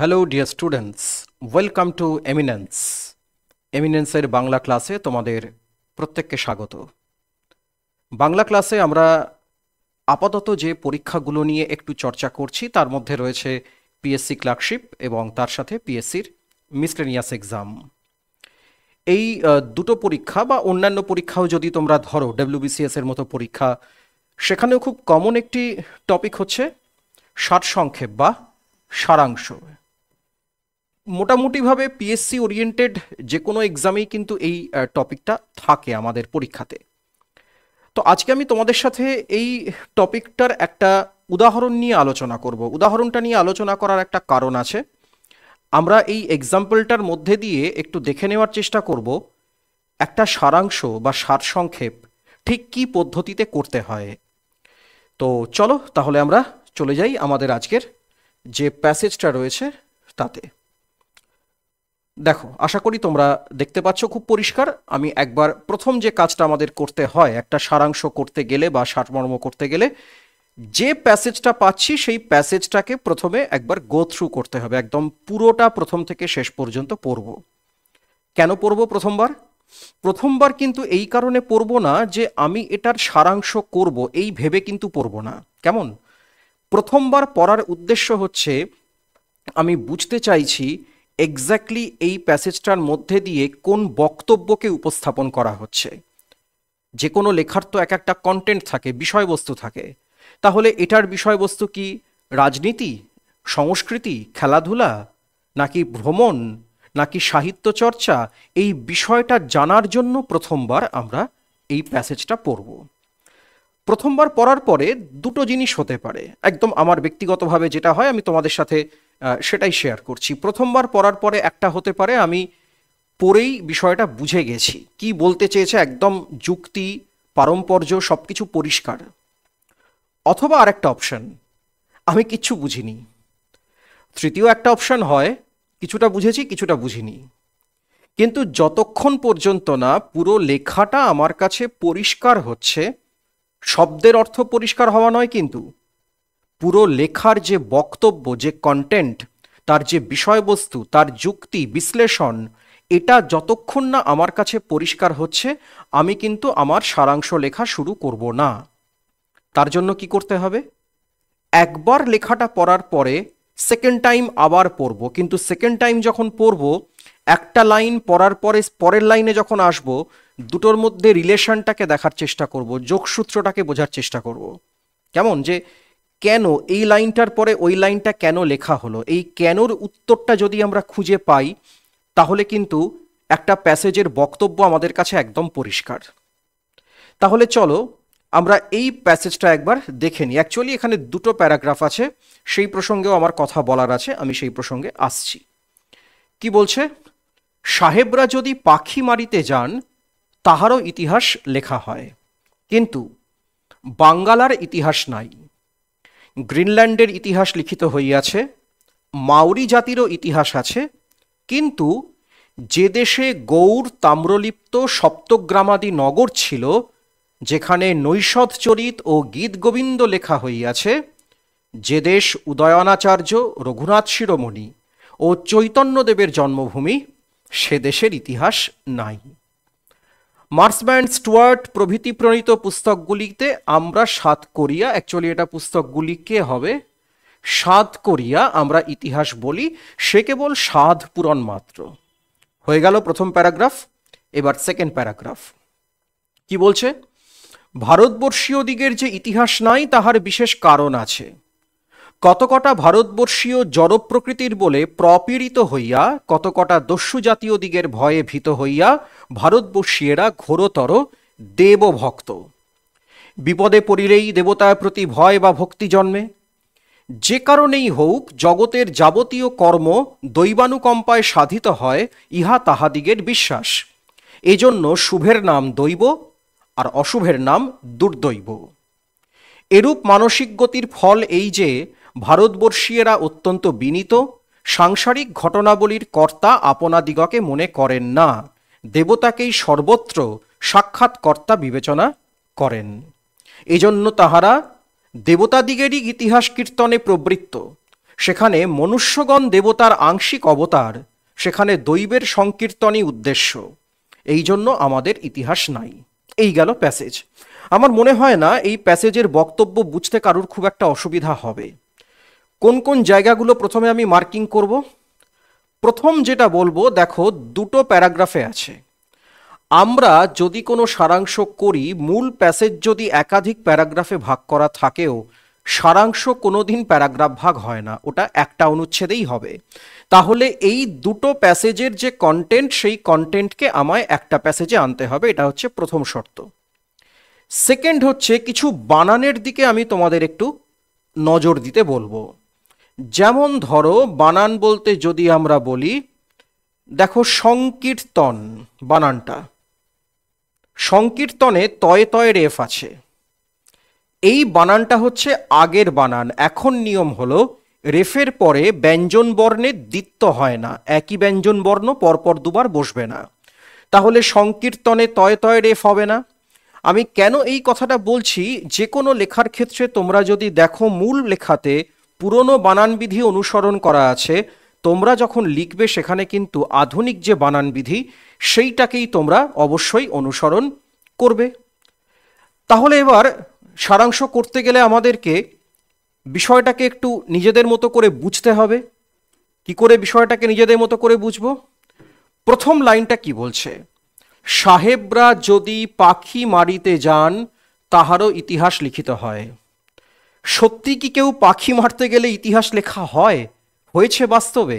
Hello dear students, welcome to Eminence. এমিনেন্সের বাংলা ক্লাসে তোমাদের প্রত্যেককে স্বাগত। বাংলা ক্লাসে আমরা আপাতত যে পরীক্ষাগুলো নিয়ে একটু চর্চা করছি তার মধ্যে রয়েছে পিএসসি ক্লার্কশিপ এবং তার সাথে পিএসসির মিসলেনিয়াস এক্সাম। এই দুটো পরীক্ষা বা অন্যান্য পরীক্ষাও যদি তোমরা ধরো, ডব্লিউবিসিএস এর মতো পরীক্ষা, সেখানেও খুব কমন একটি টপিক হচ্ছে সারসংক্ষেপ বা সারাংশ। মোটামুটিভাবে পিএসসি ওরিয়েন্টেড যে কোনো এক্সামেই কিন্তু এই টপিকটা থাকে আমাদের পরীক্ষাতে। তো আজকে আমি তোমাদের সাথে এই টপিকটার একটা উদাহরণ নিয়ে আলোচনা করব। উদাহরণটা নিয়ে আলোচনা করার একটা কারণ আছে। আমরা এই এক্সাম্পলটার মধ্যে দিয়ে একটু দেখে নেওয়ার চেষ্টা করব একটা সারাংশ বা সারসংক্ষেপ ঠিক কী পদ্ধতিতে করতে হয়। তো চলো তাহলে আমরা চলে যাই আমাদের আজকের যে প্যাসেজটা রয়েছে তাতে। দেখো, আশা করি তোমরা দেখতে পাচ্ছ খুব পরিষ্কার। আমি একবার প্রথম যে কাজটা আমাদের করতে হয় একটা সারাংশ করতে গেলে বা সারমর্ম করতে গেলে, যে প্যাসেজটা পাচ্ছি সেই প্যাসেজটাকে প্রথমে একবার গো থ্রু করতে হবে, একদম পুরোটা প্রথম থেকে শেষ পর্যন্ত পড়ব। কেন পড়ব প্রথমবার? প্রথমবার কিন্তু এই কারণে পড়ব না যে আমি এটার সারাংশ করব এই ভেবে কিন্তু পড়ব না। কেমন? প্রথমবার পড়ার উদ্দেশ্য হচ্ছে আমি বুঝতে চাইছি এক্স্যাক্টলি এই প্যাসেজটার মধ্যে দিয়ে কোন বক্তব্যকে উপস্থাপন করা হচ্ছে। যে কোনো লেখার তো এক একটা কন্টেন্ট থাকে, বিষয়বস্তু থাকে। তাহলে এটার বিষয়বস্তু কি রাজনীতি, সংস্কৃতি, খেলাধুলা, নাকি ভ্রমণ, নাকি সাহিত্য চর্চা? এই বিষয়টা জানার জন্য প্রথমবার আমরা এই প্যাসেজটা পড়ব। প্রথমবার পড়ার পরে দুটো জিনিস হতে পারে। একদম আমার ব্যক্তিগতভাবে যেটা হয় আমি তোমাদের সাথে সেটাই শেয়ার করছি। প্রথমবার পড়ার পরে একটা হতে পারে আমি পড়েই বিষয়টা বুঝে গেছি, কি বলতে চেয়েছে, একদম যুক্তি পারম্পর্য সব কিছু পরিষ্কার। অথবা আরেকটা অপশন, আমি কিচ্ছু বুঝিনি। তৃতীয় একটা অপশন হয় কিছুটা বুঝেছি কিছুটা বুঝিনি। কিন্তু যতক্ষণ পর্যন্ত না পুরো লেখাটা আমার কাছে পরিষ্কার হচ্ছে, শব্দের অর্থ পরিষ্কার হওয়া নয়, কিন্তু পুরো লেখার যে বক্তব্য, যে কন্টেন্ট, তার যে বিষয়বস্তু, তার যুক্তি বিশ্লেষণ, এটা যতক্ষণ না আমার কাছে পরিষ্কার হচ্ছে আমি কিন্তু আমার সারাংশ লেখা শুরু করব না। তার জন্য কি করতে হবে? একবার লেখাটা পড়ার পরে সেকেন্ড টাইম আবার পড়ব। কিন্তু সেকেন্ড টাইম যখন পড়ব, একটা লাইন পড়ার পরে পরের লাইনে যখন আসব, দুটোর মধ্যে রিলেশনটাকে দেখার চেষ্টা করব, যোগসূত্রটাকে বোঝার চেষ্টা করব। কেমন যে কেন এই লাইনটার পরে ওই লাইনটা কেন লেখা হলো, এই কেনর উত্তরটা যদি আমরা খুঁজে পাই তাহলে কিন্তু একটা প্যাসেজের বক্তব্য আমাদের কাছে একদম পরিষ্কার। তাহলে চলো আমরা এই প্যাসেজটা একবার দেখে নিই। অ্যাকচুয়ালি এখানে দুটো প্যারাগ্রাফ আছে, সেই প্রসঙ্গেও আমার কথা বলার আছে, আমি সেই প্রসঙ্গে আসছি। কি বলছে? সাহেবরা যদি পাখি মারিতে যান তাহারও ইতিহাস লেখা হয়, কিন্তু বাঙ্গালার ইতিহাস নাই। গ্রিনল্যান্ডের ইতিহাস লিখিত হইয়াছে, মাউরি জাতিরও ইতিহাস আছে, কিন্তু যে দেশে গৌড় তাম্রলিপ্ত সপ্তগ্রামাদি নগর ছিল, যেখানে নৈষধ চরিত ও গীতগোবিন্দ লেখা হইয়াছে, যে দেশ উদয়নাচার্য, রঘুনাথ শিরোমণি ও চৈতন্যদেবের জন্মভূমি, সে দেশের ইতিহাস নাই। মার্সব্যান্ড, স্টুয়ার্ট প্রভৃতি প্রণীত পুস্তকগুলিতে আমরা সাত করিয়া, অ্যাকচুয়ালি এটা পুস্তকগুলিকে হবে, সাত করিয়া আমরা ইতিহাস বলি, সে কেবল সাধ পূরণ মাত্র। হয়ে গেল প্রথম প্যারাগ্রাফ। এবার সেকেন্ড প্যারাগ্রাফ কি বলছে? ভারতবর্ষীয় দিগের যে ইতিহাস নাই তাহার বিশেষ কারণ আছে। কত কটা ভারতবর্ষীয় জড় প্রকৃতির বলে প্রপীড়িত হইয়া, কত কটা দস্যু জাতীয় দিগের ভয়ে ভীত হইয়া ভারতবর্ষীয়রা ঘোরতর দেবভক্ত। বিপদে পড়িলেই দেবতার প্রতি ভয় বা ভক্তি জন্মে। যে কারণেই হোক জগতের যাবতীয় কর্ম দৈবানুকম্পায় সাধিত হয়, ইহা তাহাদিগের বিশ্বাস। এজন্য শুভের নাম দৈব আর অশুভের নাম দুর্দৈব। এরূপ মানসিক গতির ফল এই যে ভারতবর্ষীয়রা অত্যন্ত বিনীত, সাংসারিক ঘটনাবলীর কর্তা আপনাদিগকে মনে করেন না, দেবতাকেই সর্বত্র সাক্ষাৎ কর্তা বিবেচনা করেন। এজন্য তাহারা দেবতাদিগেরই ইতিহাস কীর্তনে প্রবৃত্ত, সেখানে মনুষ্যগণ দেবতার আংশিক অবতার, সেখানে দৈবের সংকীর্তনই উদ্দেশ্য, এই জন্য আমাদের ইতিহাস নাই। এই গেল প্যাসেজ। আমার মনে হয় না এই প্যাসেজের বক্তব্য বুঝতে কারুর খুব একটা অসুবিধা হবে। কোন কোন জায়গাগুলো প্রথমে আমি মার্কিং করব? প্রথম যেটা বলবো, দেখো দুটো প্যারাগ্রাফে আছে। আমরা যদি কোনো সারাংশ করি, মূল প্যাসেজ যদি একাধিক প্যারাগ্রাফে ভাগ করা থাকেও সারাংশ কোনোদিন প্যারাগ্রাফ ভাগ হয় না, ওটা একটা অনুচ্ছেদেই হবে। তাহলে এই দুটো প্যাসেজের যে কন্টেন্ট, সেই কন্টেন্টকে আমায় একটা প্যাসেজে আনতে হবে, এটা হচ্ছে প্রথম শর্ত। সেকেন্ড হচ্ছে, কিছু বানানের দিকে আমি তোমাদের একটু নজর দিতে বলবো। যেমন ধরো, বানান বলতে যদি আমরা বলি, দেখো সংকীর্তন বানানটা, সংকীর্তনে তয়ে তয়ে রেফ আছে। এই বানানটা হচ্ছে আগের বানান। এখন নিয়ম হলো রেফের পরে ব্যঞ্জন বর্ণের দ্বিত্ব হয় না, একই ব্যঞ্জন বর্ণ পরপর দুবার বসবে না। তাহলে সংকীর্তনে তয়ে তয়ে রেফ হবে না। আমি কেন এই কথাটা বলছি, যে কোনো লেখার ক্ষেত্রে তোমরা যদি দেখো মূল লেখাতে পুরনো বানানবিধি অনুসরণ করা আছে, তোমরা যখন লিখবে সেখানে কিন্তু আধুনিক যে বানানবিধি সেইটাকেই তোমরা অবশ্যই অনুসরণ করবে। তাহলে এবার সারাংশ করতে গেলে আমাদেরকে বিষয়টাকে একটু নিজেদের মতো করে বুঝতে হবে। কি করে বিষয়টাকে নিজেদের মতো করে বুঝবো? প্রথম লাইনটা কি বলছে? সাহেবরা যদি পাখি মারিতে যান, তাহারও ইতিহাস লিখিত হয়। সত্যি কি কেউ পাখি মারতে গেলে ইতিহাস লেখা হয়? হয়েছে বাস্তবে?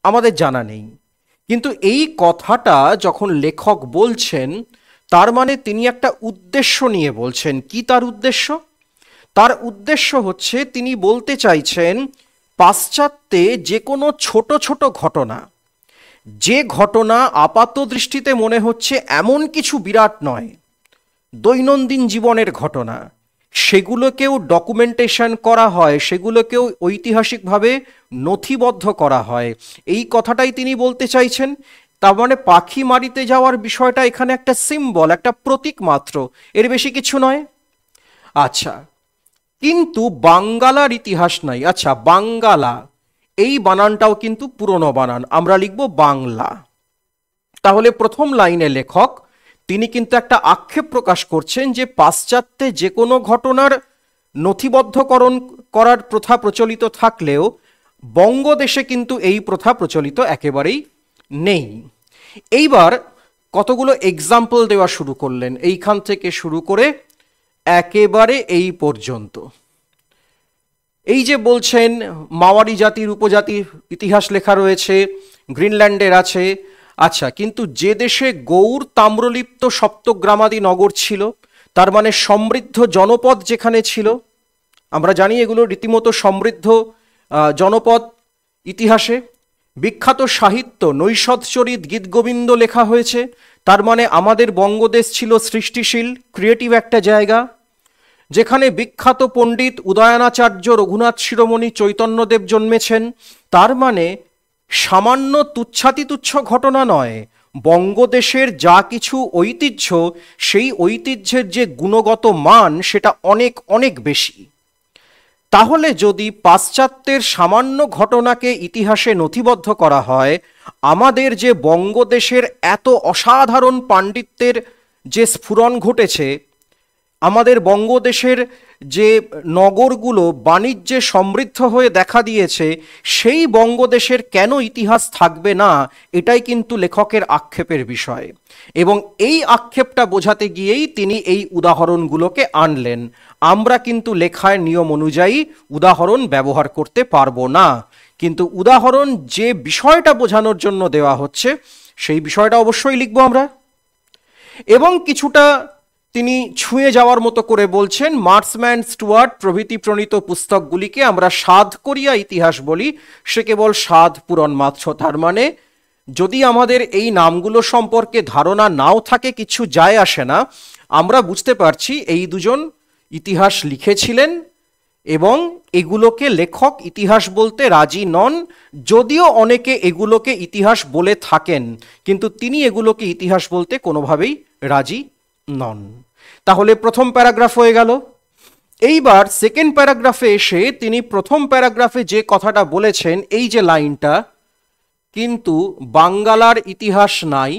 আমাদের জানা নেই। কিন্তু এই কথাটা যখন লেখক বলছেন, তার মানে তিনি একটা উদ্দেশ্য নিয়ে বলছেন। কি তার উদ্দেশ্য? তার উদ্দেশ্য হচ্ছে তিনি বলতে চাইছেন, পাশ্চাত্যে যে কোনো ছোট ছোট ঘটনা, যে ঘটনা আপাত দৃষ্টিতে মনে হচ্ছে এমন কিছু বিরাট নয়, দৈনন্দিন জীবনের ঘটনা, সেগুলোকেও ডকুমেন্টেশন করা হয়, সেগুলোকেও ঐতিহাসিকভাবে নথিবদ্ধ করা হয়। এই কথাটাই তিনি বলতে চাইছেন। তার মানে পাখি মারিতে যাওয়ার বিষয়টা এখানে একটা সিম্বল, একটা প্রতীক মাত্র, এর বেশি কিছু নয়। আচ্ছা, কিন্তু বাঙ্গালার ইতিহাস নাই। আচ্ছা, বাঙ্গালা এই বানানটাও কিন্তু পুরনো বানান, আমরা লিখব বাংলা। তাহলে প্রথম লাইনে লেখক তিনি কিন্তু একটা আক্ষেপ প্রকাশ করছেন যে পাশ্চাত্যে যে কোনো ঘটনার নথিবদ্ধকরণ করার প্রথা প্রচলিত থাকলেও বঙ্গদেশে কিন্তু এই প্রথা প্রচলিত একেবারেই নেই। এইবার কতগুলো এক্সাম্পল দেওয়া শুরু করলেন, এইখান থেকে শুরু করে একেবারে এই পর্যন্ত। এই যে বলছেন মাওয়ারি জাতির উপজাতির ইতিহাস লেখা রয়েছে, গ্রিনল্যান্ডের আছে। আচ্ছা, কিন্তু যে দেশে গৌড় তাম্রলিপ্ত সপ্তগ্রামাদি নগর ছিল, তার মানে সমৃদ্ধ জনপদ যেখানে ছিল, আমরা জানি এগুলো রীতিমতো সমৃদ্ধ জনপদ। ইতিহাসে বিখ্যাত সাহিত্য নৈষধচরিত গীতগোবিন্দ লেখা হয়েছে, তার মানে আমাদের বঙ্গদেশ ছিল সৃষ্টিশীল, ক্রিয়েটিভ একটা জায়গা, যেখানে বিখ্যাত পণ্ডিত উদয়নাচার্য, রঘুনাথ শিরোমণি, চৈতন্যদেব জন্মেছেন। তার মানে সামান্য তুচ্ছাতিতুচ্ছ ঘটনা নয়, বঙ্গদেশের যা কিছু ঐতিহ্য, সেই ঐতিহ্যের যে গুণগত মান সেটা অনেক অনেক বেশি। তাহলে যদি পাশ্চাত্যের সামান্য ঘটনাকে ইতিহাসে নথিবদ্ধ করা হয়, আমাদের যে বঙ্গদেশের এত অসাধারণ পাণ্ডিত্যের যে স্ফুরণ ঘটেছে, আমাদের বঙ্গদেশের যে নগরগুলো বাণিজ্যে সমৃদ্ধ হয়ে দেখা দিয়েছে, সেই বঙ্গদেশের কেন ইতিহাস থাকবে না, এটাই কিন্তু লেখকের আক্ষেপের বিষয়। এবং এই আক্ষেপটা বোঝাতে গিয়েই তিনি এই উদাহরণগুলোকে আনলেন। আমরা কিন্তু লেখার নিয়ম অনুযায়ী উদাহরণ ব্যবহার করতে পারবো না, কিন্তু উদাহরণ যে বিষয়টা বোঝানোর জন্য দেওয়া হচ্ছে সেই বিষয়টা অবশ্যই লিখবো আমরা। এবং কিছুটা তিনি ছুঁয়ে যাওয়ার মতো করে বলছেন, মার্সম্যান, স্টুয়ার্ট প্রভৃতি প্রণীত পুস্তকগুলিকে আমরা সাধ করিয়া ইতিহাস বলি, সে কেবল সাধ পূরণ মাত্র। তার মানে যদি আমাদের এই নামগুলো সম্পর্কে ধারণা নাও থাকে, কিছু যায় আসে না, আমরা বুঝতে পারছি এই দুজন ইতিহাস লিখেছিলেন এবং এগুলোকে লেখক ইতিহাস বলতে রাজি নন, যদিও অনেকে এগুলোকে ইতিহাস বলে থাকেন, কিন্তু তিনি এগুলোকে ইতিহাস বলতে কোনোভাবেই রাজি নন। তাহলে প্রথম প্যারাগ্রাফ হয়ে গেল। এইবার সেকেন্ড প্যারাগ্রাফে এসে তিনি প্রথম প্যারাগ্রাফে যে কথাটা বলেছেন, এই যে লাইনটা, কিন্তু বাঙ্গালার ইতিহাস নাই,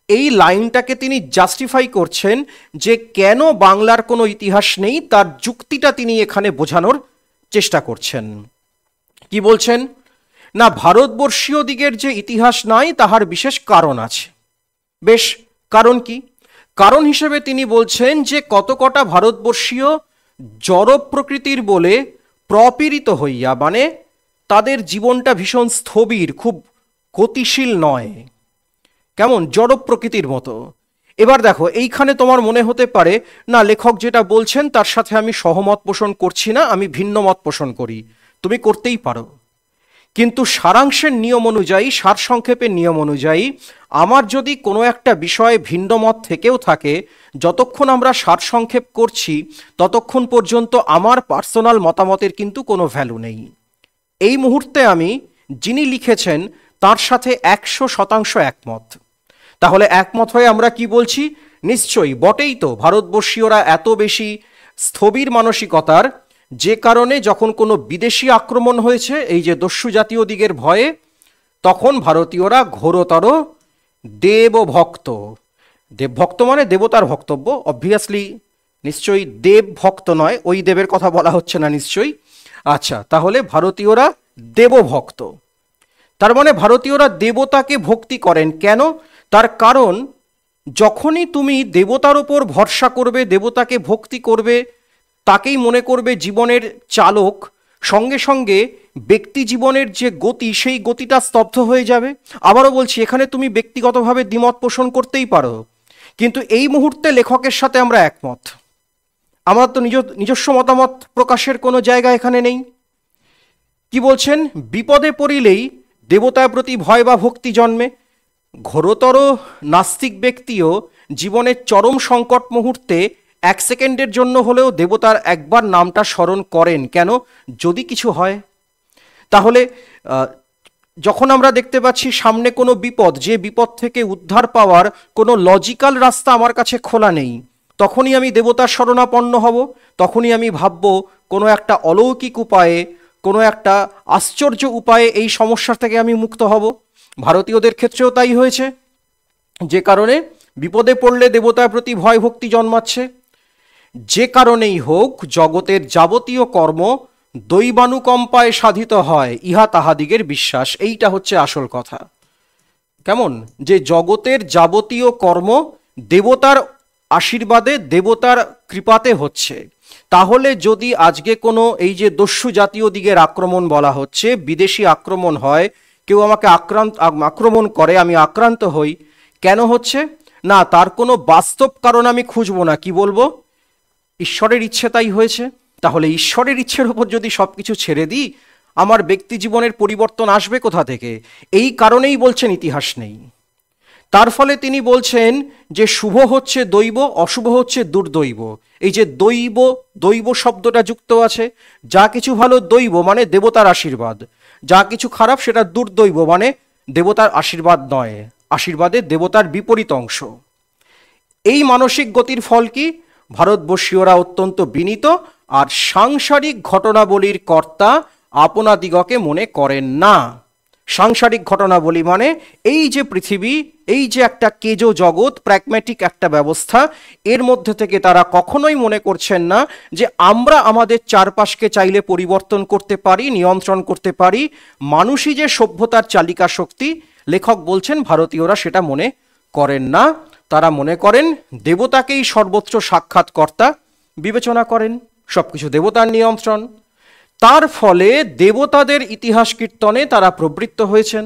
এই লাইনটাকে তিনি জাস্টিফাই করছেন যে কেন বাংলার কোনো ইতিহাস নেই, তার যুক্তিটা তিনি এখানে বোঝানোর চেষ্টা করছেন। কি বলছেন না, ভারতবর্ষীয় দিকের যে ইতিহাস নাই তাহার বিশেষ কারণ আছে। বেশ, কারণ কি? কারণ হিসেবে তিনি বলছেন যে কত কটা ভারতবর্ষীয় জড় প্রকৃতির বলে প্রপীড়িত হইয়া, মানে তাদের জীবনটা ভীষণ স্থবির, খুব গতিশীল নয়, কেমন জড় প্রকৃতির মতো। এবার দেখো, এইখানে তোমার মনে হতে পারে না লেখক যেটা বলছেন তার সাথে আমি সহমত পোষণ করছি না, আমি ভিন্ন মত পোষণ করি। তুমি করতেই পারো, কিন্তু সারাংশের নিয়ম অনুযায়ী, সারসংক্ষেপের নিয়ম অনুযায়ী, আমার যদি কোনো একটা বিষয়ে ভিন্ন মত থেকেও থাকে, যতক্ষণ আমরা সারসংক্ষেপ করছি ততক্ষণ পর্যন্ত আমার পার্সোনাল মতামতের কিন্তু কোনো ভ্যালু নেই। এই মুহূর্তে আমি যিনি লিখেছেন তার সাথে 100% একমত। তাহলে একমত হয়ে আমরা কি বলছি? নিশ্চয়ই বটেই তো, ভারতবর্ষীয়রা এত বেশি স্থবির মানসিকতার, যে কারণে যখন কোনো বিদেশি আক্রমণ হয়েছে এই যে দস্যু জাতীয় দিগের ভয়ে, তখন ভারতীয়রা ঘোরতর দেবভক্ত। দেবভক্ত মানে দেবতার ভক্তব্য, অবভিয়াসলি নিশ্চয়ই দেব ভক্ত নয়, ওই দেবের কথা বলা হচ্ছে না নিশ্চয়ই। আচ্ছা, তাহলে ভারতীয়রা দেবভক্ত, তার মানে ভারতীয়রা দেবতাকে ভক্তি করেন। কেন? তার কারণ যখনই তুমি দেবতার ওপর ভরসা করবে, দেবতাকে ভক্তি করবে, তাকেই মনে করবে জীবনের চালক, সঙ্গে সঙ্গে ব্যক্তি জীবনের যে গতি, সেই গতিটা স্তব্ধ হয়ে যাবে। আবারও বলছি, এখানে তুমি ব্যক্তিগতভাবে দ্বিমত পোষণ করতেই পারো, কিন্তু এই মুহূর্তে লেখকের সাথে আমরা একমত। আমার তো নিজস্ব মতামত প্রকাশের কোনো জায়গা এখানে নেই। কি বলছেন? বিপদে পড়িলেই দেবতার প্রতি ভয় বা ভক্তি জন্মে। ঘোরতর নাস্তিক ব্যক্তিও জীবনের চরম সংকট মুহূর্তে 1 সেকেন্ডের জন্য হলেও দেবতার একবার নামটা স্মরণ করেন। কেন? যদি কিছু হয়। তাহলে যখন আমরা দেখতে পাচ্ছি সামনে কোনো বিপদ, যে বিপদ থেকে উদ্ধার পাওয়ার কোনো লজিক্যাল রাস্তা আমার কাছে খোলা নেই, তখনই আমি দেবতার শরণাপন্ন হব, তখনই আমি ভাবব কোনো একটা অলৌকিক উপায়ে, কোনো একটা আশ্চর্য উপায়ে এই সমস্যা থেকে আমি মুক্ত হব। ভারতীয়দের ক্ষেত্রেও তাই হয়েছে, যে কারণে বিপদে পড়লে দেবতার প্রতি ভয় ভক্তি জন্মাচ্ছে। যে কারণেই হোক, জগতের যাবতীয় কর্ম দৈবানুকম্পায় সাধিত হয়, ইহা তাহাদিগের বিশ্বাস। এইটা হচ্ছে আসল কথা। কেমন? যে জগতের যাবতীয় কর্ম দেবতার আশীর্বাদে, দেবতার কৃপাতে হচ্ছে। তাহলে যদি আজকে কোনো এই যে দস্যু জাতীয় দিকের আক্রমণ বলা হচ্ছে, বিদেশি আক্রমণ হয়, কেউ আমাকে আক্রমণ করে, আমি আক্রান্ত হই, কেন হচ্ছে না তার কোনো বাস্তব কারণ আমি খুঁজবো না। কি বলবো? ঈশ্বরের ইচ্ছে তাই হয়েছে। তাহলে ঈশ্বরের ইচ্ছের উপর যদি সব কিছু ছেড়ে দিই, আমার ব্যক্তি জীবনের পরিবর্তন আসবে কোথা থেকে? এই কারণেই বলছেন ইতিহাস নেই। তার ফলে তিনি বলছেন যে শুভ হচ্ছে দৈব, অশুভ হচ্ছে দুর্দৈব। এই যে দৈব, দৈব শব্দটা যুক্ত আছে, যা কিছু ভালো দৈব মানে দেবতার আশীর্বাদ, যা কিছু খারাপ সেটা দুর্দৈব মানে দেবতার আশীর্বাদ নয়, আশীর্বাদের দেবতার বিপরীত অংশ। এই মানসিক গতির ফল কি? ভারতবর্ষীয়রা অত্যন্ত বিনীত আর সাংসারিক ঘটনাবলীর কর্তা আপনাদিগকে মনে করেন না। সাংসারিক ঘটনাবলী মানে এই যে পৃথিবী, এই যে একটা কেজো জগৎ, প্র্যাগম্যাটিক একটা ব্যবস্থা, এর মধ্যে থেকে তারা কখনোই মনে করছেন না যে আমরা আমাদের চারপাশকে চাইলে পরিবর্তন করতে পারি, নিয়ন্ত্রণ করতে পারি। মানুষই যে সভ্যতার চালিকা শক্তি, লেখক বলছেন ভারতীয়রা সেটা মনে করেন না। তারা মনে করেন দেবতাকেই সর্বোচ্চ সাক্ষাৎকর্তা বিবেচনা করেন, সবকিছু দেবতার নিয়ন্ত্রণ। তার ফলে দেবতাদের ইতিহাস কীর্তনে তারা প্রবৃত্ত হয়েছেন।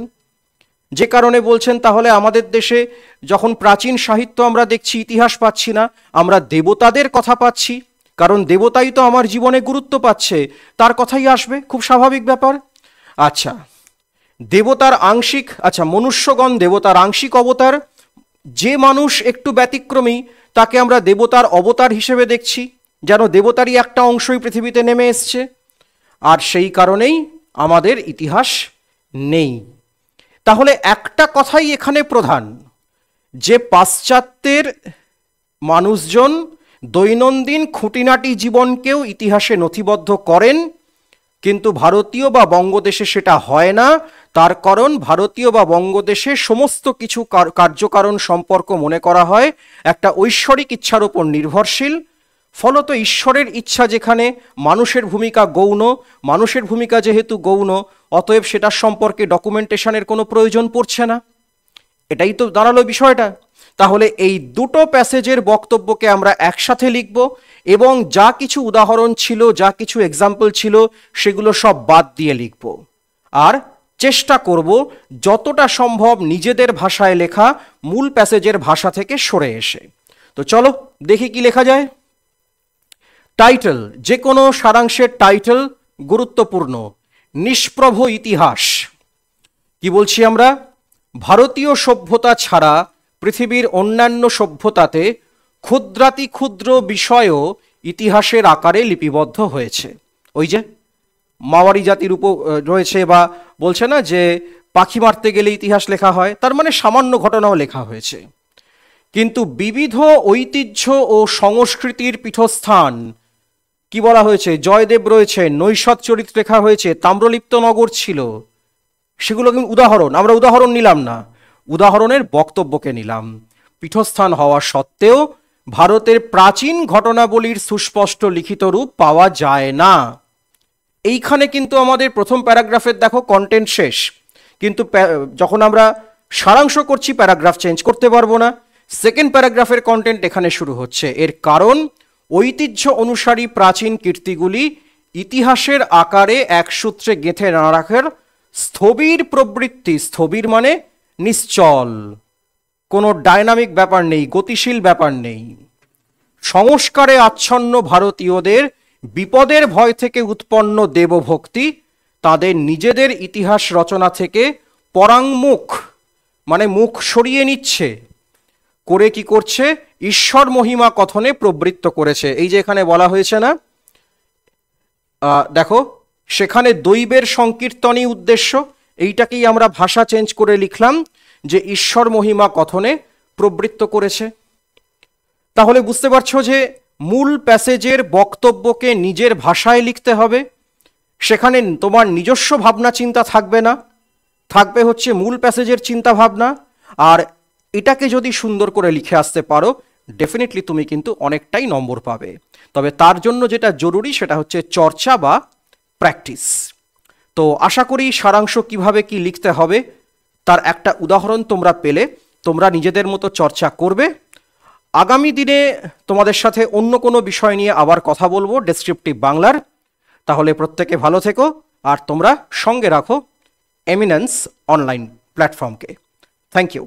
যে কারণে বলছেন তাহলে আমাদের দেশে যখন প্রাচীন সাহিত্য আমরা দেখছি, ইতিহাস পাচ্ছি না, আমরা দেবতাদের কথা পাচ্ছি, কারণ দেবতাই তো আমার জীবনে গুরুত্ব পাচ্ছে, তার কথাই আসবে, খুব স্বাভাবিক ব্যাপার। আচ্ছা, দেবতার আংশিক, আচ্ছা মনুষ্যগণ দেবতার আংশিক অবতার, যে মানুষ একটু ব্যতিক্রমী তাকে আমরা দেবতার অবতার হিসেবে দেখছি, যেন দেবতারই একটা অংশই পৃথিবীতে নেমে এসছে। আর সেই কারণেই আমাদের ইতিহাস নেই। তাহলে একটা কথাই এখানে প্রধান, যে পাশ্চাত্যের মানুষজন দৈনন্দিন খুঁটিনাটি জীবনকেও ইতিহাসে নথিবদ্ধ করেন, কিন্তু ভারতীয় বা বঙ্গদেশে সেটা হয় না। তার কারণ ভারতীয় বা বঙ্গদেশে সমস্ত কিছু কার্যকারণ সম্পর্ক মনে করা হয় একটা ঐশ্বরিক ইচ্ছার উপর নির্ভরশীল। ফলত ঈশ্বরের ইচ্ছা যেখানে, মানুষের ভূমিকা গৌণ, মানুষের ভূমিকা যেহেতু গৌণ, অতএব সেটার সম্পর্কে ডকুমেন্টেশনের কোনো প্রয়োজন পড়ছে না। এটাই তো দাঁড়ালো বিষয়টা। তাহলে এই দুটো প্যাসেজের বক্তব্যকে আমরা একসাথে লিখব এবং যা কিছু উদাহরণ ছিল, যা কিছু এক্সাম্পল ছিল, সেগুলো সব বাদ দিয়ে লিখব। আর চেষ্টা করব যতটা সম্ভব নিজেদের ভাষায় লেখা, মূল প্যাসেজের ভাষা থেকে সরে এসে। তো চলো দেখি কি লেখা যায়। টাইটেল, যে কোনো সারাংশের টাইটেল গুরুত্বপূর্ণ। নিষ্প্রভ ইতিহাস। কি বলছি আমরা? ভারতীয় সভ্যতা ছাড়া পৃথিবীর অন্যান্য সভ্যতাতে ক্ষুদ্রাতি ক্ষুদ্র বিষয়ও ইতিহাসের আকারে লিপিবদ্ধ হয়েছে। ওই যে মাওয়ারি জাতির উপর রয়েছে, বা বলছে না যে পাখি মারতে গেলে ইতিহাস লেখা হয়, তার মানে সামান্য ঘটনাও লেখা হয়েছে। কিন্তু বিবিধ ঐতিহ্য ও সংস্কৃতির পীঠস্থান, কি বলা হয়েছে, জয়দেব রয়েছে, নৈষদ চরিত লেখা হয়েছে, তাম্রলিপ্ত নগর ছিল, সেগুলো কিন্তু উদাহরণ। আমরা উদাহরণ নিলাম না, উদাহরণের বক্তব্যকে নিলাম। পীঠস্থান হওয়া সত্ত্বেও ভারতের প্রাচীন ঘটনাবলীর সুস্পষ্ট লিখিত রূপ পাওয়া যায় না। এইখানে কিন্তু আমাদের প্রথম প্যারাগ্রাফের দেখো কন্টেন্ট শেষ, কিন্তু যখন আমরা সারাংশ করছি প্যারাগ্রাফ চেঞ্জ করতে পারবো না। সেকেন্ড প্যারাগ্রাফের কন্টেন্ট এখানে শুরু হচ্ছে। এর কারণ ঐতিহ্য অনুসারী প্রাচীন কীর্তিগুলি ইতিহাসের আকারে এক সূত্রে গেঁথে না রাখার স্থবির প্রবৃত্তি, স্থবির মানে নিশ্চল, কোনো ডায়নামিক ব্যাপার নেই, গতিশীল ব্যাপার নেই, সংস্কারে আচ্ছন্ন ভারতীয়দের বিপদের ভয় থেকে উৎপন্ন দেবভক্তি তাদের নিজেদের ইতিহাস রচনা থেকে পরাঙ্মুখ মানে মুখ সরিয়ে নিচ্ছে, করে কি করছে, ঈশ্বর মহিমা কথনে প্রবৃত্ত করেছে। এই যে এখানে বলা হয়েছে না, দেখো সেখানে দৈবের সংকীর্তনই উদ্দেশ্য, এইটাকেই আমরা ভাষা চেঞ্জ করে লিখলাম যে ঈশ্বর মহিমা কথনে প্রবৃত্ত করেছে। তাহলে বুঝতে পারছো যে মূল প্যাসেজের বক্তব্যকে নিজের ভাষায় লিখতে হবে। সেখানে তোমার নিজস্ব ভাবনা চিন্তা থাকবে না, থাকবে হচ্ছে মূল প্যাসেজের চিন্তা ভাবনা। আর এটাকে যদি সুন্দর করে লিখে আসতে পারো, ডেফিনেটলি তুমি কিন্তু অনেকটাই নম্বর পাবে। তবে তার জন্য যেটা জরুরি সেটা হচ্ছে চর্চা বা প্র্যাকটিস। তো আশা করি সারাংশ কিভাবে কি লিখতে হবে তার একটা উদাহরণ তোমরা পেলে তোমরা নিজেদের মতো চর্চা করবে। আগামী দিনে তোমাদের সাথে অন্য কোনো বিষয় নিয়ে আবার কথা বলবো ডেসক্রিপটিভ বাংলার। তাহলে প্রত্যেকে ভালো থেকো, আর তোমরা সঙ্গে রাখো এমিনেন্স অনলাইন প্ল্যাটফর্মকে। Thank you.